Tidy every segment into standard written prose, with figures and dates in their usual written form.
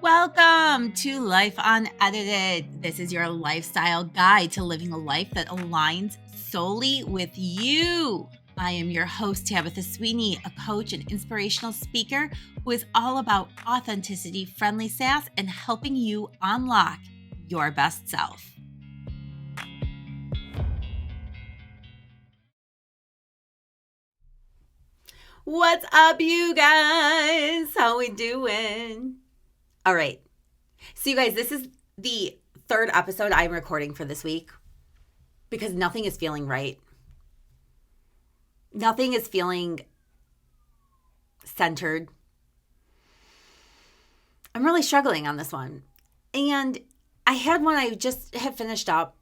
Welcome to Life Unedited. This is your lifestyle guide to living a life that aligns solely with you. I am your host, Tabitha Sweeney, a coach and inspirational speaker who is all about authenticity, friendly sass, and helping you unlock your best self. What's up, you guys? How we doing? All right. So, you guys, this is the third episode I'm recording for this week because nothing is feeling right. Nothing is feeling centered. I'm really struggling on this one. And I had one I just had finished up.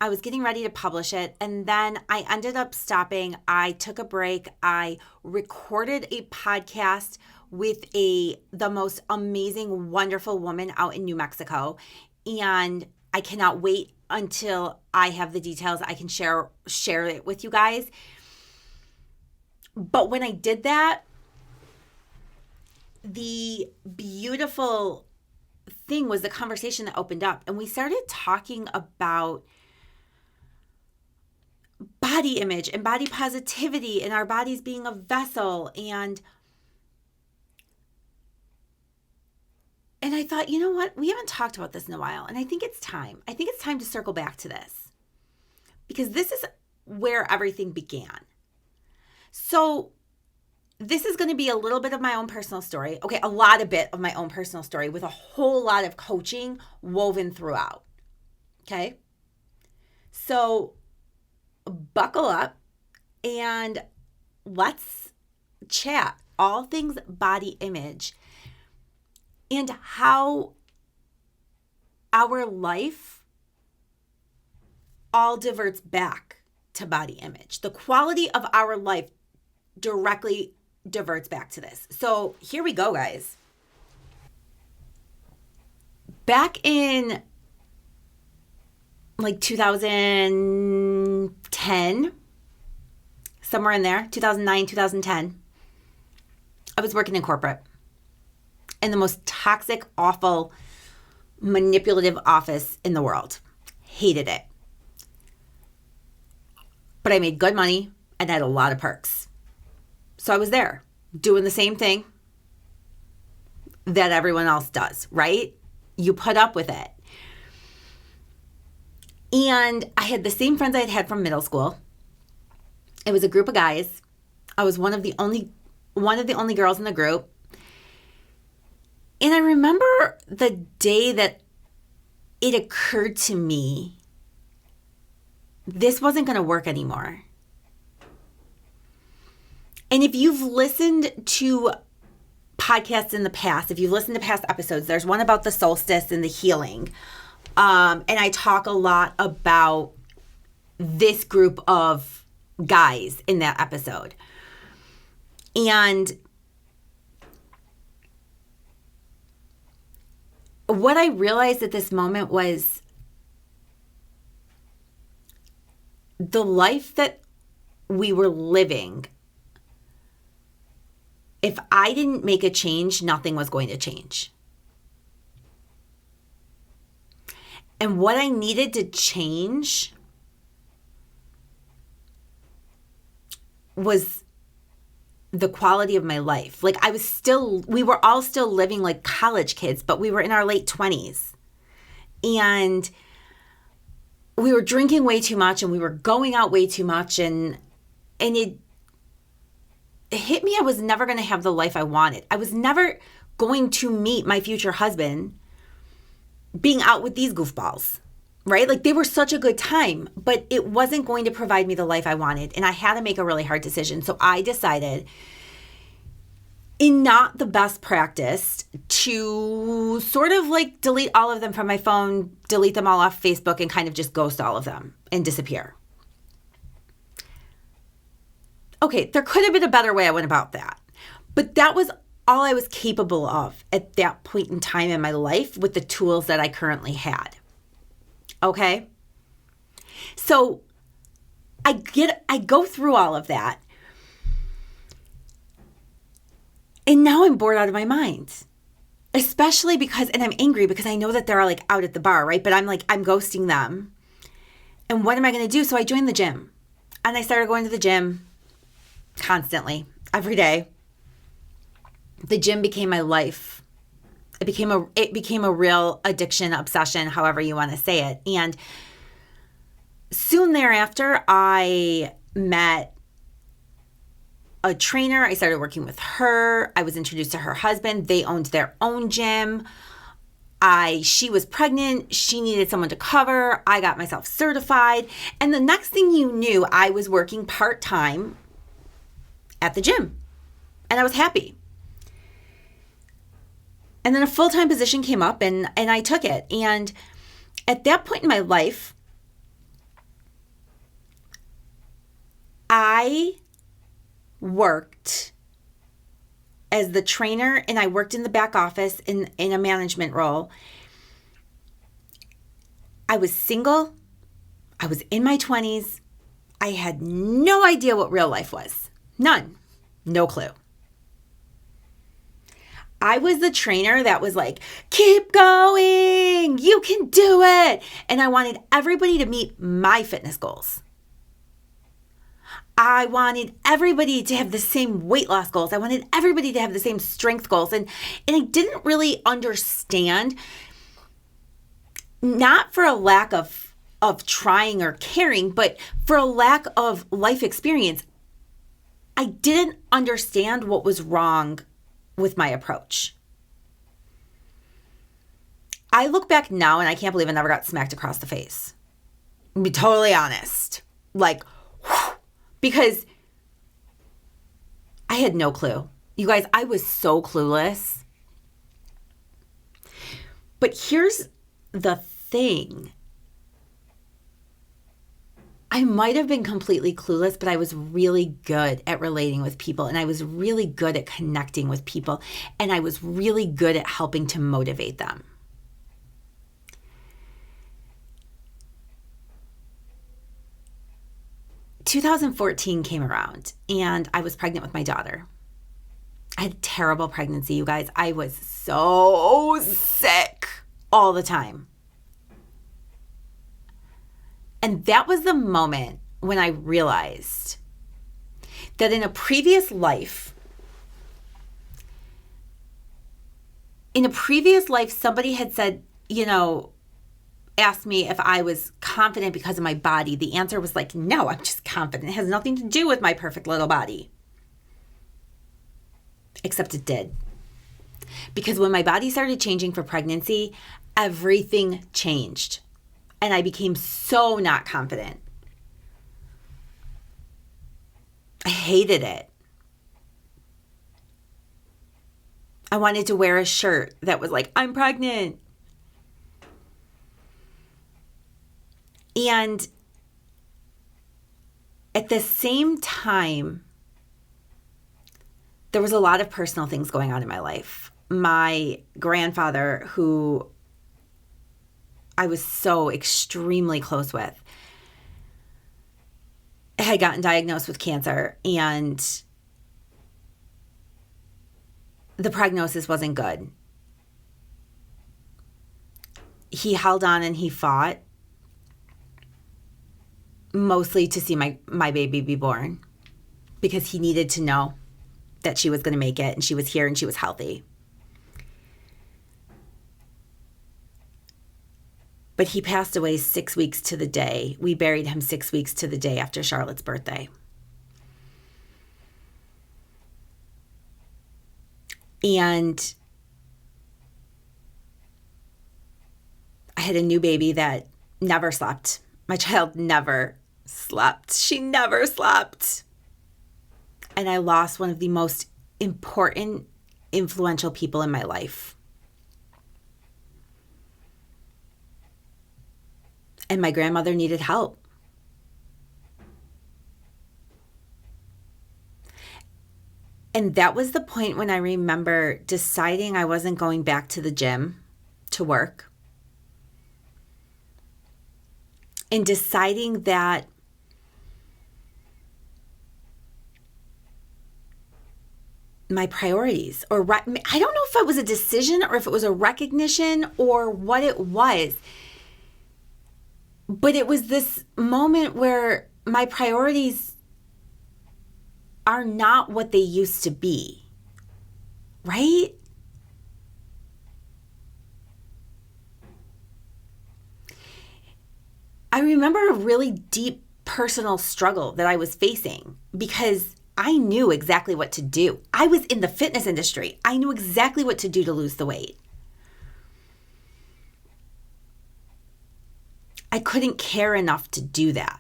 I was getting ready to publish it, and then I ended up stopping. I took a break. I recorded a podcast with the most amazing, wonderful woman out in New Mexico, and I cannot wait until I have the details. I can share it with you guys. But when I did that, the beautiful thing was the conversation that opened up, and we started talking about body image and body positivity and our bodies being a vessel. And I thought, you know what? We haven't talked about this in a while. And I think it's time. I think it's time to circle back to this because this is where everything began. So this is going to be a little bit of my own personal story. Okay, a lot of bit of my own personal story with a whole lot of coaching woven throughout. Okay? So buckle up and let's chat all things body image and how our life all diverts back to body image. The quality of our life directly diverts back to this. So here we go, guys. Back in like 2010, somewhere in there, 2009, 2010, I was working in corporate in the most toxic, awful, manipulative office in the world. Hated it. But I made good money and had a lot of perks. So I was there doing the same thing that everyone else does, right? You put up with it. And I had the same friends I had had from middle school. It was a group of guys. I was one of the only girls in the group. And I remember the day that it occurred to me, this wasn't going to work anymore. And if you've listened to podcasts in the past, if you've listened to past episodes, there's one about the solstice and the healing. And I talk a lot about this group of guys in that episode. And what I realized at this moment was the life that we were living, if I didn't make a change, nothing was going to change. And what I needed to change was the quality of my life. Like we were all still living like college kids, but we were in our late 20s. And we were drinking way too much and we were going out way too much. And it hit me, I was never going to have the life I wanted. I was never going to meet my future husband being out with these goofballs, right? Like they were such a good time, but it wasn't going to provide me the life I wanted. And I had to make a really hard decision. So I decided, in not the best practice, to sort of like delete all of them from my phone, delete them all off Facebook, and kind of just ghost all of them and disappear. Okay, there could have been a better way I went about that. But that was all I was capable of at that point in time in my life with the tools that I currently had. Okay? So I go through all of that. And now I'm bored out of my mind. Especially because, and I'm angry because I know that they're like out at the bar, right? But I'm ghosting them. And what am I going to do? So I joined the gym. And I started going to the gym constantly, every day. The gym became my life. It became a real addiction, obsession, however you want to say it. And soon thereafter, I met a trainer. I started working with her. I was introduced to her husband. They owned their own gym. She was pregnant. She needed someone to cover. I got myself certified. And the next thing you knew, I was working part-time at the gym. And I was happy. And then a full-time position came up and I took it. And at that point in my life, I worked as the trainer and I worked in the back office in a management role. I was single. I was in my 20s. I had no idea what real life was. None. No clue. I was the trainer that was like, keep going, you can do it. And I wanted everybody to meet my fitness goals. I wanted everybody to have the same weight loss goals. I wanted everybody to have the same strength goals. And I didn't really understand, not for a lack of trying or caring, but for a lack of life experience. I didn't understand what was wrong with my approach. I look back now and I can't believe I never got smacked across the face. To be totally honest. Because I had no clue. You guys, I was so clueless. But here's the thing. I might have been completely clueless, but I was really good at relating with people, and I was really good at connecting with people, and I was really good at helping to motivate them. In 2014 came around, and I was pregnant with my daughter. I had a terrible pregnancy, you guys. I was so sick all the time. And that was the moment when I realized that in a previous life, somebody had said, asked me if I was confident because of my body. The answer was like, no, I'm just confident. It has nothing to do with my perfect little body. Except it did. Because when my body started changing for pregnancy, everything changed. And I became so not confident. I hated it. I wanted to wear a shirt that was like, I'm pregnant. And at the same time, there was a lot of personal things going on in my life. My grandfather, who I was so extremely close with, had gotten diagnosed with cancer, and the prognosis wasn't good. He held on and he fought, mostly to see my baby be born, because he needed to know that she was going to make it, and she was here and she was healthy. But he passed away 6 weeks to the day. We buried him 6 weeks to the day after Charlotte's birthday. And I had a new baby that never slept. My child never slept. She never slept. And I lost one of the most important, influential people in my life. And my grandmother needed help. And that was the point when I remember deciding I wasn't going back to the gym to work. And deciding that my priorities, or I don't know if it was a decision or if it was a recognition or what it was. But it was this moment where my priorities are not what they used to be, right? I remember a really deep personal struggle that I was facing because I knew exactly what to do. I was in the fitness industry. I knew exactly what to do to lose the weight. I couldn't care enough to do that.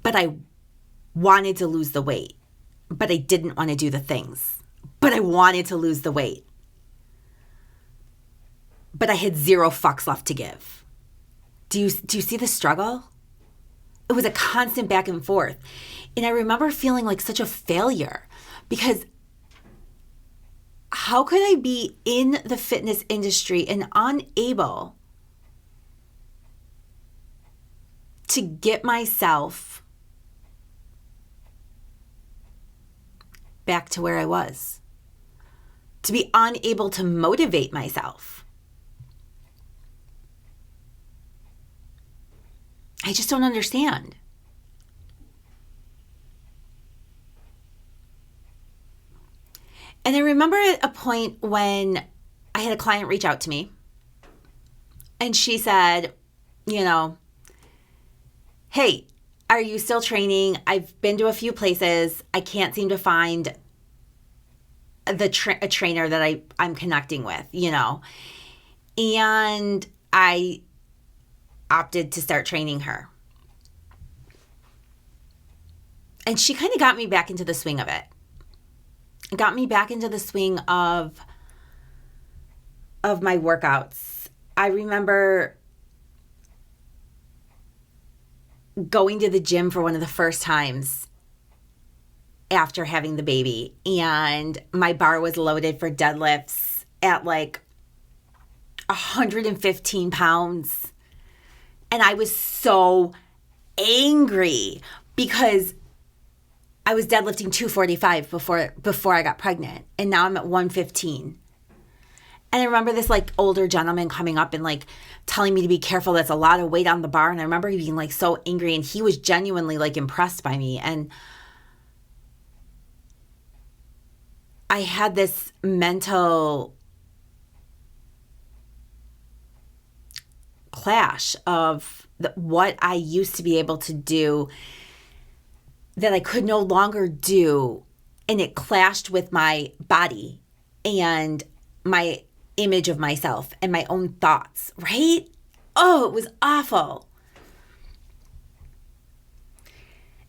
But I wanted to lose the weight. But I didn't want to do the things. But I wanted to lose the weight. But I had 0 fucks left to give. Do you see the struggle? It was a constant back and forth. And I remember feeling like such a failure because how could I be in the fitness industry and unable to get myself back to where I was? To be unable to motivate myself. I just don't understand. And I remember at a point when I had a client reach out to me and she said, hey, are you still training? I've been to a few places. I can't seem to find a trainer that I'm connecting with, And I opted to start training her. And she kind of got me back into the swing of it. It got me back into the swing of my workouts. I remember going to the gym for one of the first times after having the baby, and my bar was loaded for deadlifts at like 115 pounds. And I was so angry because I was deadlifting 245 before I got pregnant, and now I'm at 115. And I remember this like older gentleman coming up and like telling me to be careful. That's a lot of weight on the bar. And I remember being like so angry, and he was genuinely like impressed by me. And I had this mental clash of what I used to be able to do that I could no longer do. And it clashed with my body and my image of myself and my own thoughts, right? Oh, it was awful.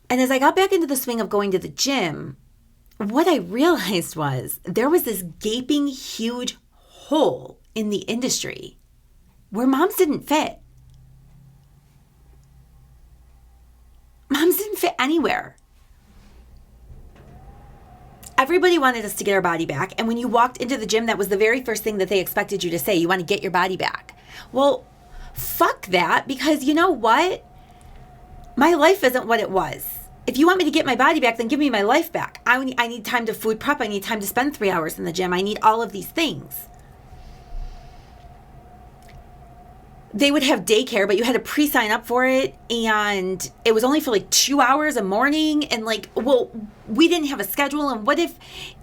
And as I got back into the swing of going to the gym, what I realized was there was this gaping, huge hole in the industry where moms didn't fit. Moms didn't fit anywhere. Everybody wanted us to get our body back. And when you walked into the gym, that was the very first thing that they expected you to say. You want to get your body back. Well, fuck that, because you know what? My life isn't what it was. If you want me to get my body back, then give me my life back. I need time to food prep. I need time to spend 3 hours in the gym. I need all of these things. They would have daycare, but you had to pre-sign up for it, and it was only for like 2 hours a morning, and like, well, we didn't have a schedule, and what if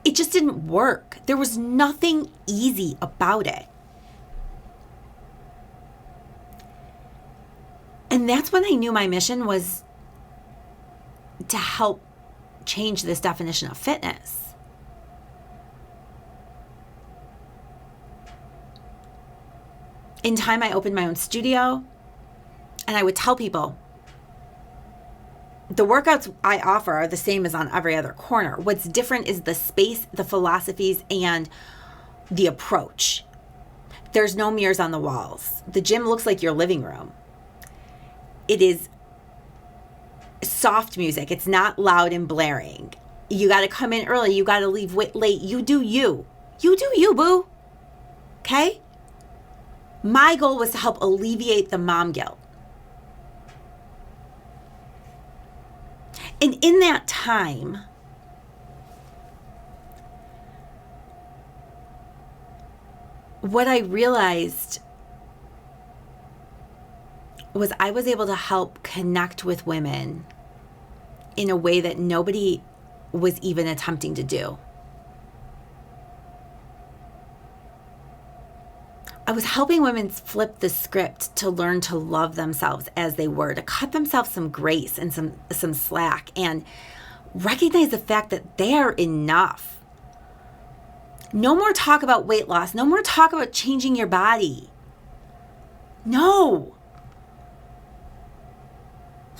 it just didn't work? There was nothing easy about it. And that's when I knew my mission was to help change this definition of fitness. In time, I opened my own studio, and I would tell people, the workouts I offer are the same as on every other corner. What's different is the space, the philosophies, and the approach. There's no mirrors on the walls. The gym looks like your living room. It is soft music. It's not loud and blaring. You got to come in early. You got to leave late. You do you. You do you, boo. Okay? My goal was to help alleviate the mom guilt. And in that time, what I realized was I was able to help connect with women in a way that nobody was even attempting to do. I was helping women flip the script to learn to love themselves as they were, to cut themselves some grace and some slack, and recognize the fact that they are enough. No more talk about weight loss. No more talk about changing your body. No.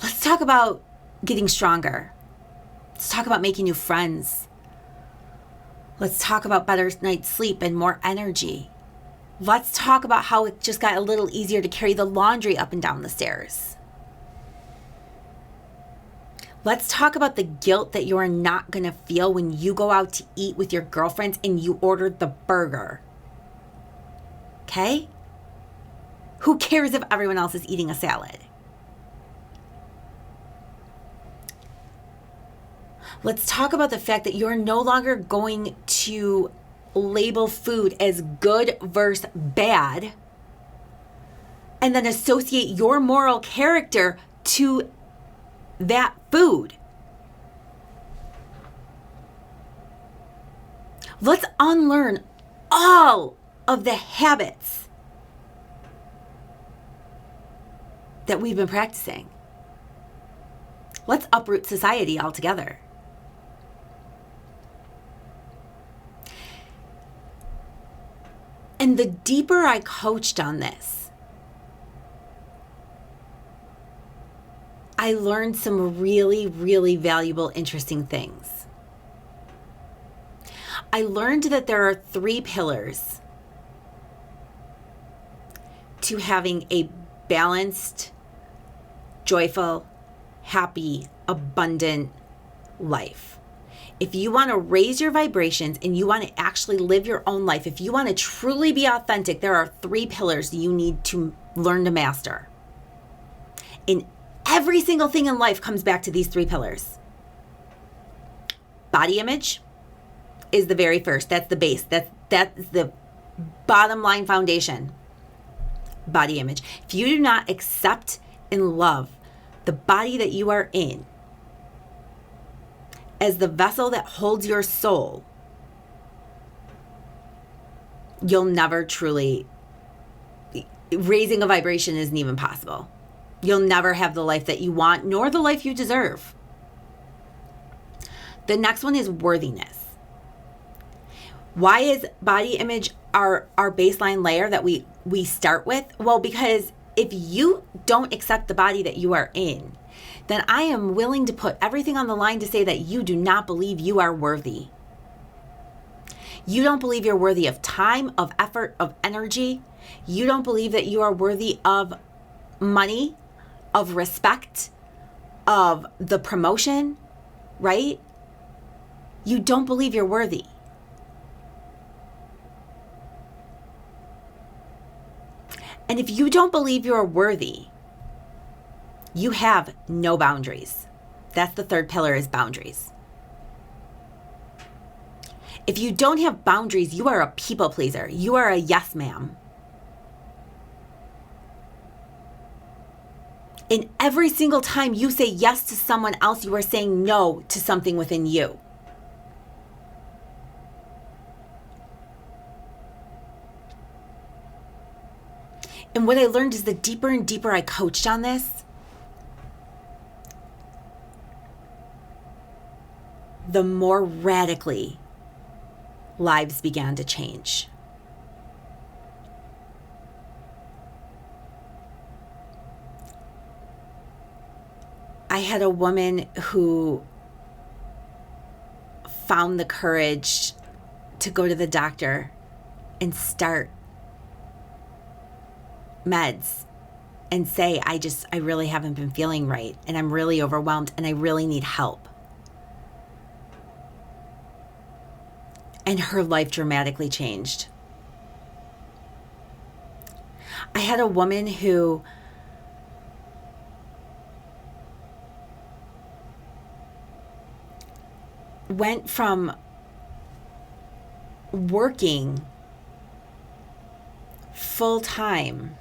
Let's talk about getting stronger. Let's talk about making new friends. Let's talk about better night's sleep and more energy. Let's talk about how it just got a little easier to carry the laundry up and down the stairs. Let's talk about the guilt that you are not going to feel when you go out to eat with your girlfriends and you ordered the burger. Okay? Who cares if everyone else is eating a salad? Let's talk about the fact that you're no longer going to label food as good versus bad and then associate your moral character to that food. Let's unlearn all of the habits that we've been practicing. Let's uproot society altogether. And the deeper I coached on this, I learned some really, really valuable, interesting things. I learned that there are 3 pillars to having a balanced, joyful, happy, abundant life. If you want to raise your vibrations and you want to actually live your own life, if you want to truly be authentic, there are 3 pillars you need to learn to master. And every single thing in life comes back to these 3 pillars. Body image is the very first. That's the base. That's the bottom line foundation. Body image. If you do not accept and love the body that you are in as the vessel that holds your soul, you'll never truly, raising a vibration isn't even possible. You'll never have the life that you want, nor the life you deserve. The next one is worthiness. Why is body image our baseline layer that we start with? Well, because if you don't accept the body that you are in, then I am willing to put everything on the line to say that you do not believe you are worthy. You don't believe you're worthy of time, of effort, of energy. You don't believe that you are worthy of money, of respect, of the promotion, right? You don't believe you're worthy. And if you don't believe you're worthy, you have no boundaries. That's the 3rd pillar, is boundaries. If you don't have boundaries, you are a people pleaser. You are a yes ma'am. And every single time you say yes to someone else, you are saying no to something within you. And what I learned is the deeper and deeper I coached on this, the more radically lives began to change. I had a woman who found the courage to go to the doctor and start meds and say, I really haven't been feeling right, and I'm really overwhelmed, and I really need help. And her life dramatically changed. I had a woman who went from working full time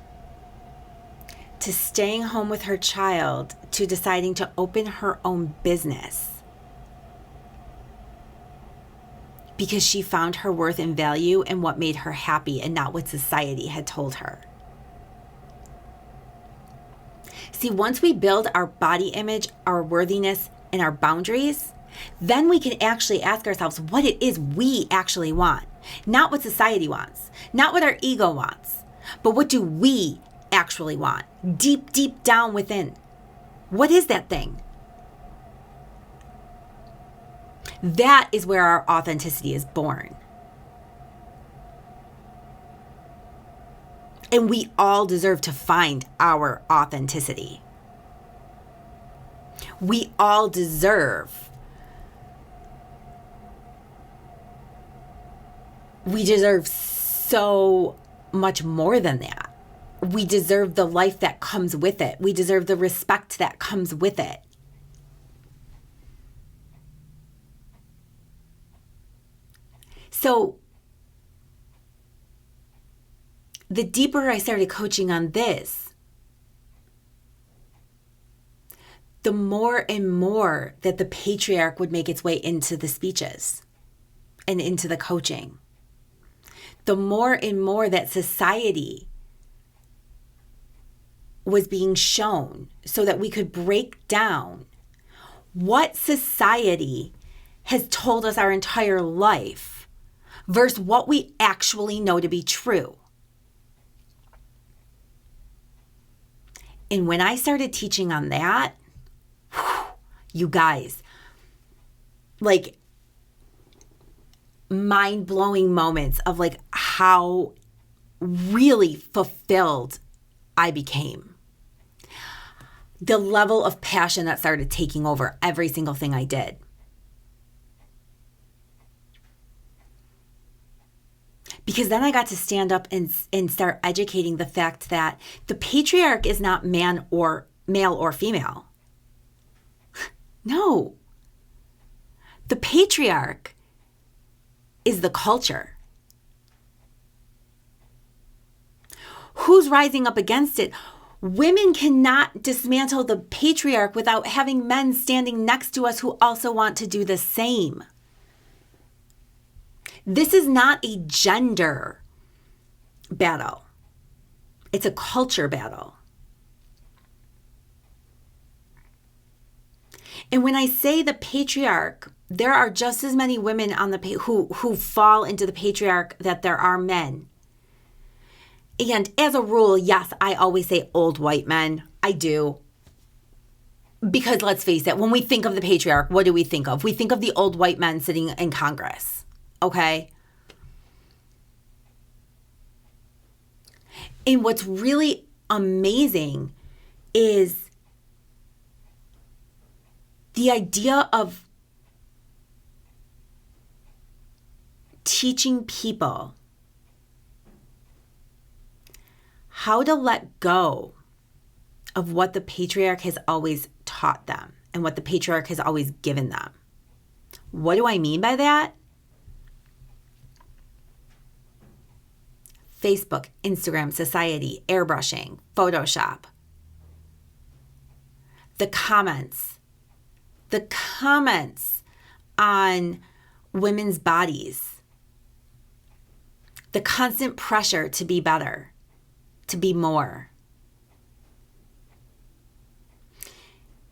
to staying home with her child to deciding to open her own business because she found her worth and value in what made her happy and not what society had told her. See, once we build our body image, our worthiness, and our boundaries, then we can actually ask ourselves what it is we actually want. Not what society wants, not what our ego wants, but what do we actually want deep, deep down within? What is that thing? That is where our authenticity is born. And we all deserve to find our authenticity. We all deserve so much more than that. We deserve the life that comes with it. We deserve the respect that comes with it. So the deeper I started coaching on this, the more and more that the patriarch would make its way into the speeches and into the coaching. The more and more that society was being shown so that we could break down what society has told us our entire life versus what we actually know to be true. And when I started teaching on that, you guys, like mind-blowing moments of like how really fulfilled I became. The level of passion that started taking over every single thing I did. Because then I got to stand up and start educating the fact that the patriarch is not male or female. No. The patriarch is the culture. Who's rising up against it? Women cannot dismantle the patriarch without having men standing next to us who also want to do the same. This is not a gender battle. It's a culture battle. And when I say the patriarch, there are just as many women on the who fall into the patriarch that there are men. And as a rule, yes, I always say old white men. I do. Because let's face it, when we think of the patriarch, what do we think of? We think of the old white men sitting in Congress. Okay? And what's really amazing is the idea of teaching people how to let go of what the patriarch has always taught them and what the patriarch has always given them. What do I mean by that? Facebook, Instagram, society, airbrushing, Photoshop. The comments on women's bodies. The constant pressure to be better, to be more.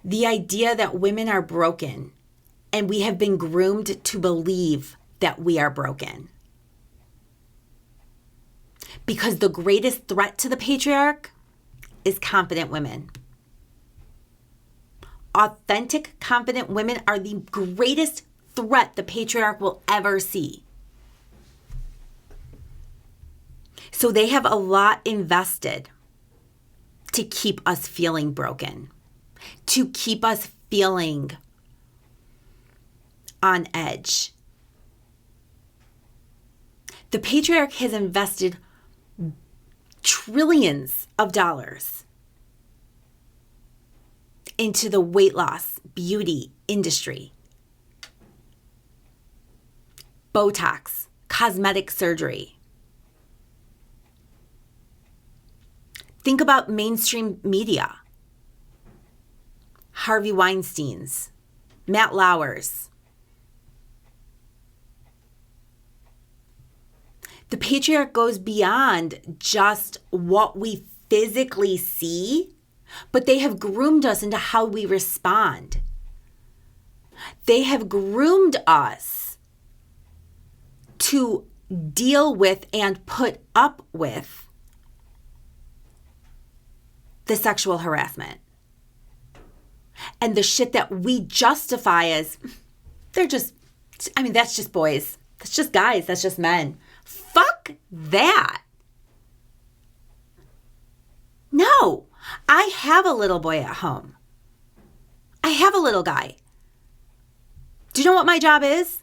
The idea that women are broken and we have been groomed to believe that we are broken. Because the greatest threat to the patriarch is confident women. Authentic, confident women are the greatest threat the patriarch will ever see. So they have a lot invested to keep us feeling broken, to keep us feeling on edge. The patriarch has invested trillions of dollars into the weight loss, beauty industry. Botox, cosmetic surgery. Think about mainstream media. Harvey Weinstein's, Matt Lauer's. The patriarch goes beyond just what we physically see, but they have groomed us into how we respond. They have groomed us to deal with and put up with the sexual harassment and the shit that we justify as that's just boys. That's just guys. That's just men. Fuck that. No, I have a little boy at home. I have a little guy. Do you know what my job is?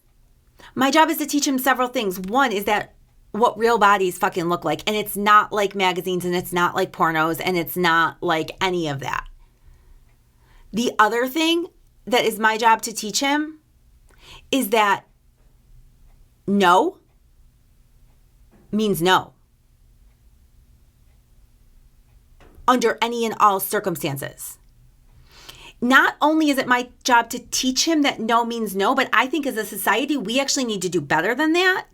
My job is to teach him several things. One is that what real bodies fucking look like. And it's not like magazines, and it's not like pornos, and it's not like any of that. The other thing that is my job to teach him is that no means no. Under any and all circumstances. Not only is it my job to teach him that no means no, but I think as a society, we actually need to do better than that.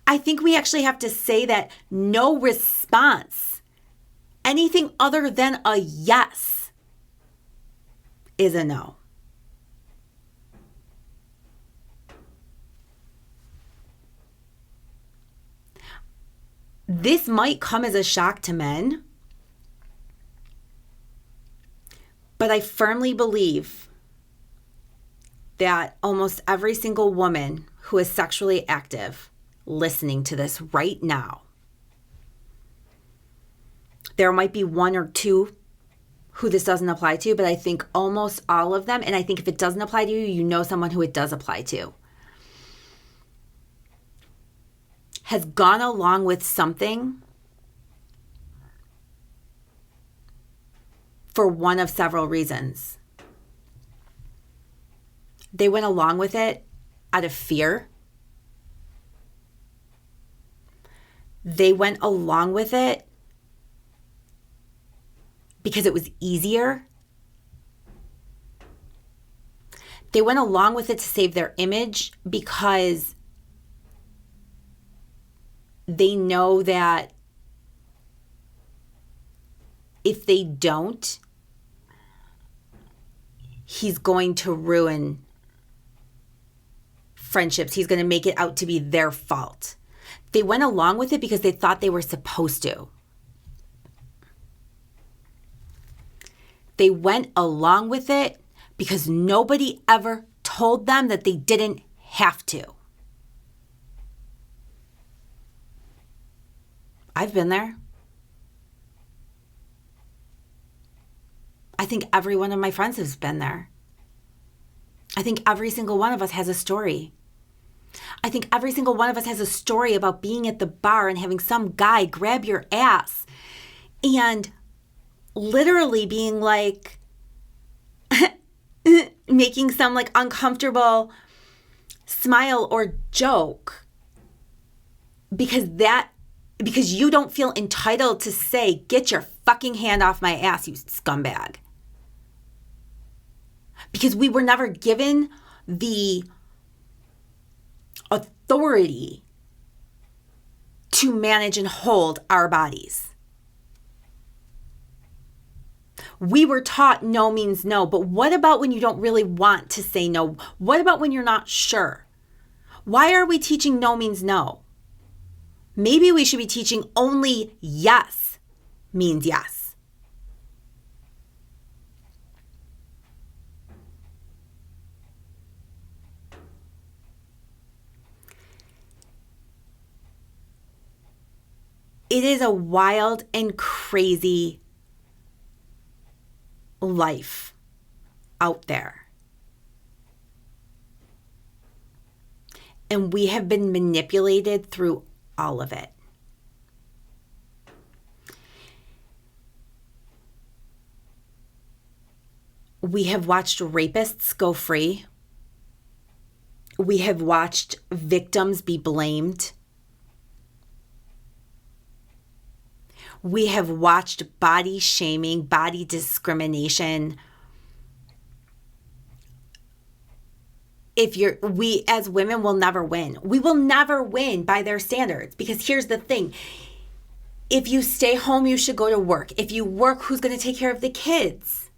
I think we actually have to say that no response, anything other than a yes, is a no. This might come as a shock to men, but I firmly believe that almost every single woman who is sexually active listening to this right now, there might be one or two who this doesn't apply to, but I think almost all of them, and I think if it doesn't apply to you, you know someone who it does apply to, has gone along with something for one of several reasons. They went along with it out of fear. They went along with it because it was easier. They went along with it to save their image because they know that if they don't, he's going to ruin friendships. He's going to make it out to be their fault. They went along with it because they thought they were supposed to. They went along with it because nobody ever told them that they didn't have to. I've been there. I think every one of my friends has been there. I think every single one of us has a story. I think every single one of us has a story about being at the bar and having some guy grab your ass and literally being like, making some like uncomfortable smile or joke because you don't feel entitled to say, get your fucking hand off my ass, you scumbag. Because we were never given the authority to manage and hold our bodies. We were taught no means no, but what about when you don't really want to say no? What about when you're not sure? Why are we teaching no means no? Maybe we should be teaching only yes means yes. It is a wild and crazy life out there. And we have been manipulated through all of it. We have watched rapists go free. We have watched victims be blamed. We have watched body shaming, body discrimination. We as women will never win. We will never win by their standards, because here's the thing. If you stay home, you should go to work. If you work, who's going to take care of the kids?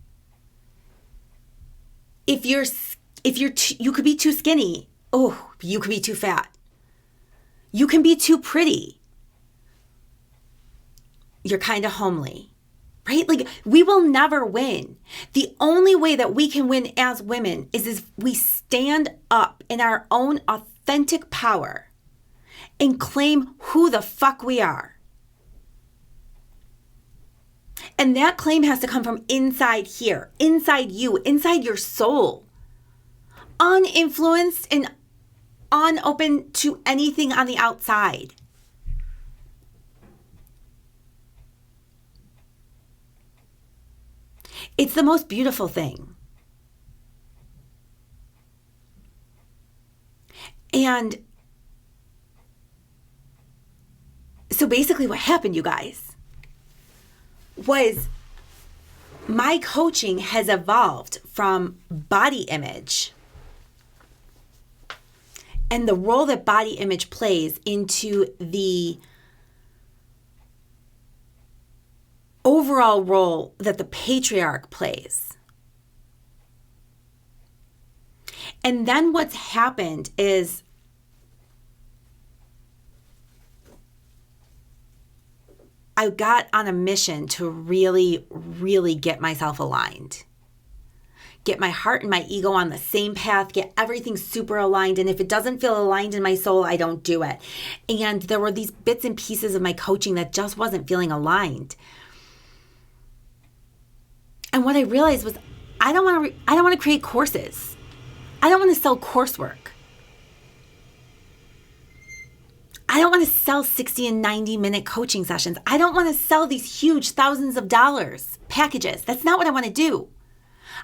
You could be too skinny. Oh, you could be too fat. You can be too pretty. You're kind of homely, right? Like, we will never win. The only way that we can win as women is if we stand up in our own authentic power and claim who the fuck we are. And that claim has to come from inside here, inside you, inside your soul. Uninfluenced and unopen to anything on the outside. It's the most beautiful thing. And so basically what happened, you guys, was my coaching has evolved from body image and the role that body image plays into the overall role that the patriarch plays. And then what's happened is I got on a mission to really, really get myself aligned. Get my heart and my ego on the same path, get everything super aligned. And if it doesn't feel aligned in my soul, I don't do it. And there were these bits and pieces of my coaching that just wasn't feeling aligned. And what I realized was I don't want to create courses. I don't want to sell coursework. I don't want to sell 60 and 90-minute coaching sessions. I don't want to sell these huge thousands of dollars packages. That's not what I want to do.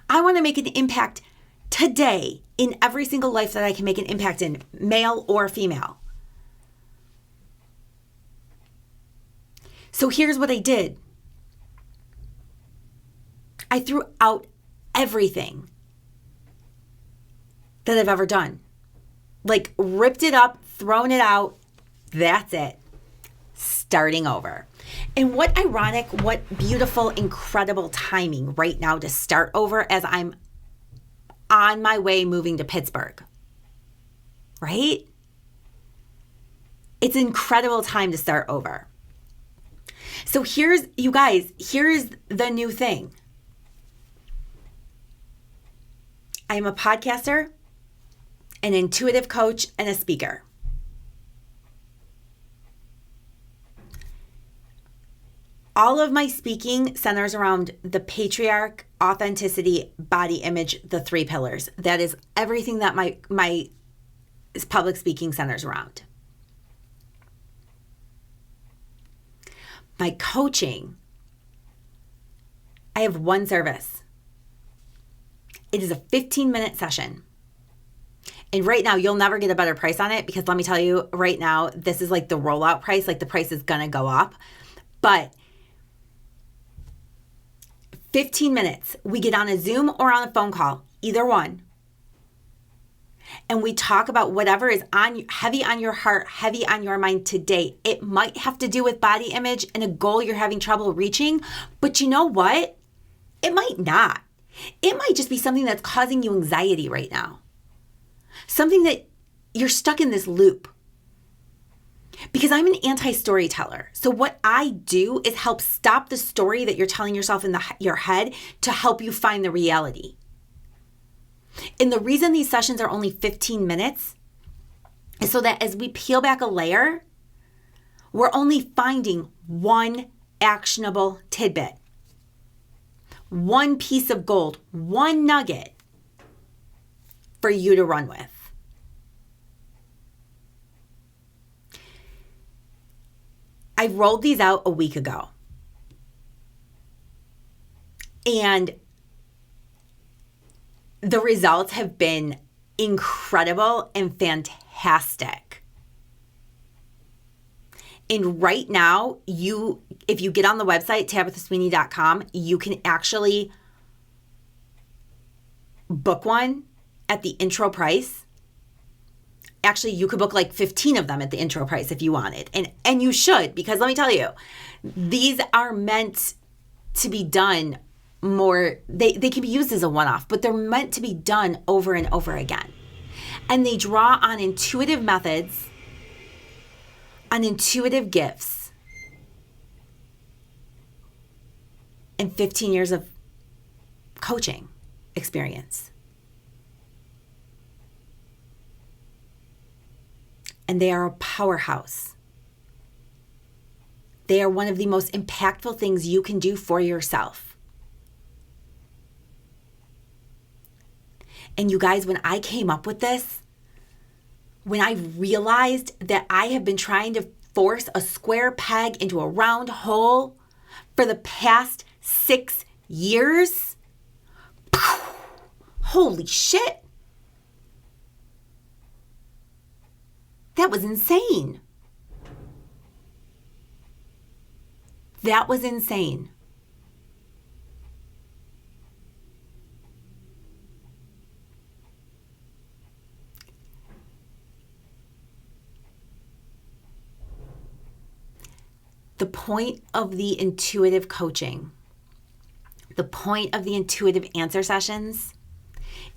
I want to make an impact today in every single life that I can make an impact in, male or female. So here's what I did. I threw out everything that I've ever done. Like, ripped it up, thrown it out. That's it. Starting over. And what ironic, what beautiful, incredible timing right now to start over as I'm on my way moving to Pittsburgh. Right? It's an incredible time to start over. So here's the new thing. I'm a podcaster, an intuitive coach, and a speaker. All of my speaking centers around the patriarch, authenticity, body image, the 3 pillars. That is everything that my public speaking centers around. My coaching, I have one service. It is a 15-minute session. And right now, you'll never get a better price on it, because let me tell you, right now, this is like the rollout price. Like, the price is going to go up. But 15 minutes, we get on a Zoom or on a phone call, either one. And we talk about whatever is heavy on your heart, heavy on your mind today. It might have to do with body image and a goal you're having trouble reaching. But you know what? It might not. It might just be something that's causing you anxiety right now. Something that you're stuck in this loop. Because I'm an anti-storyteller. So what I do is help stop the story that you're telling yourself in your head to help you find the reality. And the reason these sessions are only 15 minutes is so that as we peel back a layer, we're only finding one actionable tidbit. One piece of gold, one nugget for you to run with. I rolled these out a week ago. And the results have been incredible and fantastic. And right now, if you get on the website, TabithaSweeney.com, you can actually book one at the intro price. Actually, you could book like 15 of them at the intro price if you wanted. And you should, because let me tell you, these are meant to be done more, they can be used as a one-off, but they're meant to be done over and over again. And they draw on intuitive methods, on intuitive gifts, and 15 years of coaching experience. And they are a powerhouse. They are one of the most impactful things you can do for yourself. And you guys, when I came up with this, when I realized that I have been trying to force a square peg into a round hole for the past 6 years, holy shit. That was insane. That was insane. The point of the intuitive coaching, the point of the intuitive answer sessions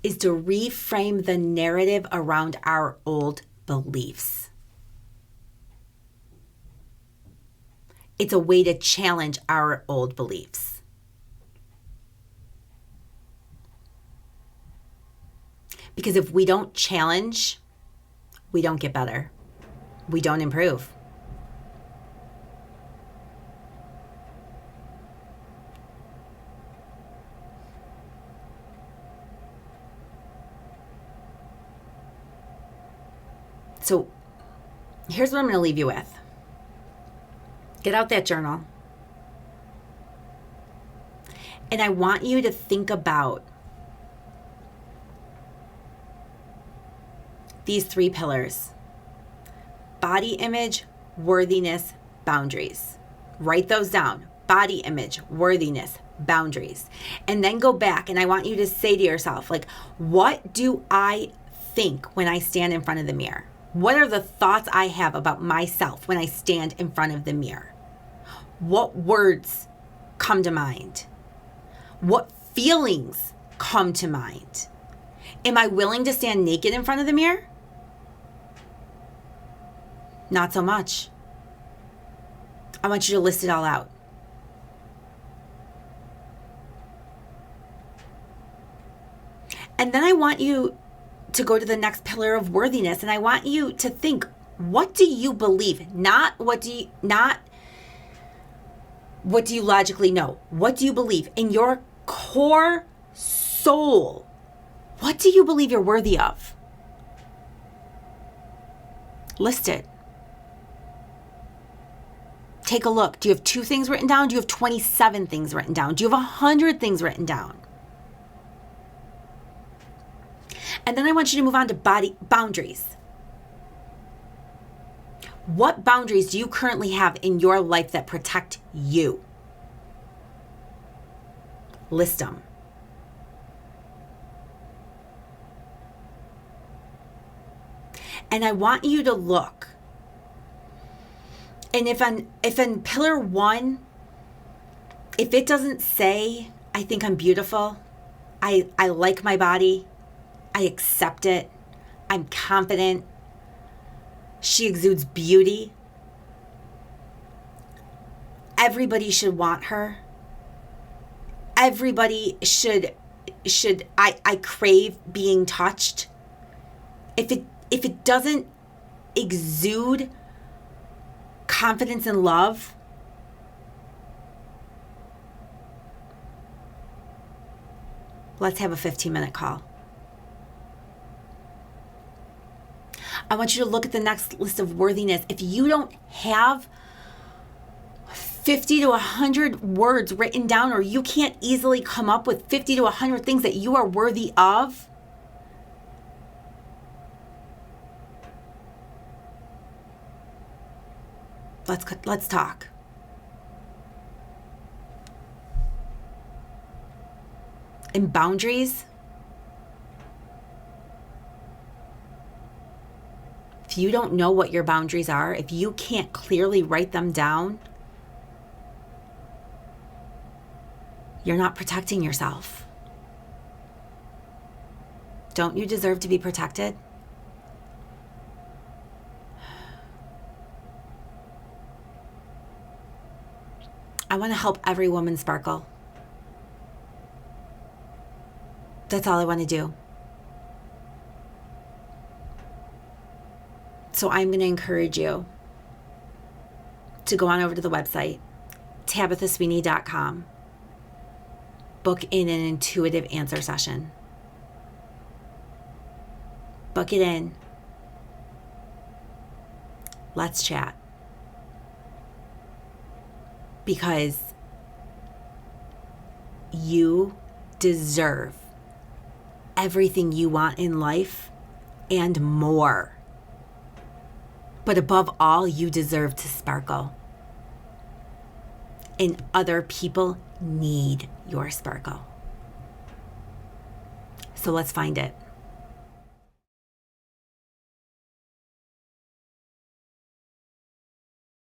is to reframe the narrative around our old beliefs. It's a way to challenge our old beliefs. Because if we don't challenge, we don't get better. We don't improve. So here's what I'm going to leave you with. Get out that journal. And I want you to think about these 3 pillars: body image, worthiness, boundaries. Write those down. Body image, worthiness, boundaries. And then go back and I want you to say to yourself, like, what do I think when I stand in front of the mirror? What are the thoughts I have about myself when I stand in front of the mirror? What words come to mind? What feelings come to mind? Am I willing to stand naked in front of the mirror? Not so much. I want you to list it all out. And then I want you to go to the next pillar of worthiness. And I want you to think, what do you believe? Not what do you logically know? What do you believe in your core soul? What do you believe you're worthy of? List it. Take a look. Do you have 2 things written down? Do you have 27 things written down? Do you have 100 things written down? And then I want you to move on to boundaries. What boundaries do you currently have in your life that protect you? List them. And I want you to look. And if in pillar 1, if it doesn't say, I think I'm beautiful, I like my body, I accept it, I'm confident, she exudes beauty, everybody should want her, everybody should I crave being touched. If it doesn't exude confidence and love, let's have a 15-minute call. I want you to look at the next list of worthiness. If you don't have 50 to 100 words written down, or you can't easily come up with 50 to 100 things that you are worthy of, Let's talk. And boundaries, if you don't know what your boundaries are, if you can't clearly write them down, you're not protecting yourself. Don't you deserve to be protected? I want to help every woman sparkle. That's all I want to do. So I'm going to encourage you to go on over to the website, TabithaSweeney.com. Book in an intuitive answer session. Book it in. Let's chat. Because you deserve everything you want in life and more. But above all, you deserve to sparkle. And other people need your sparkle. So let's find it.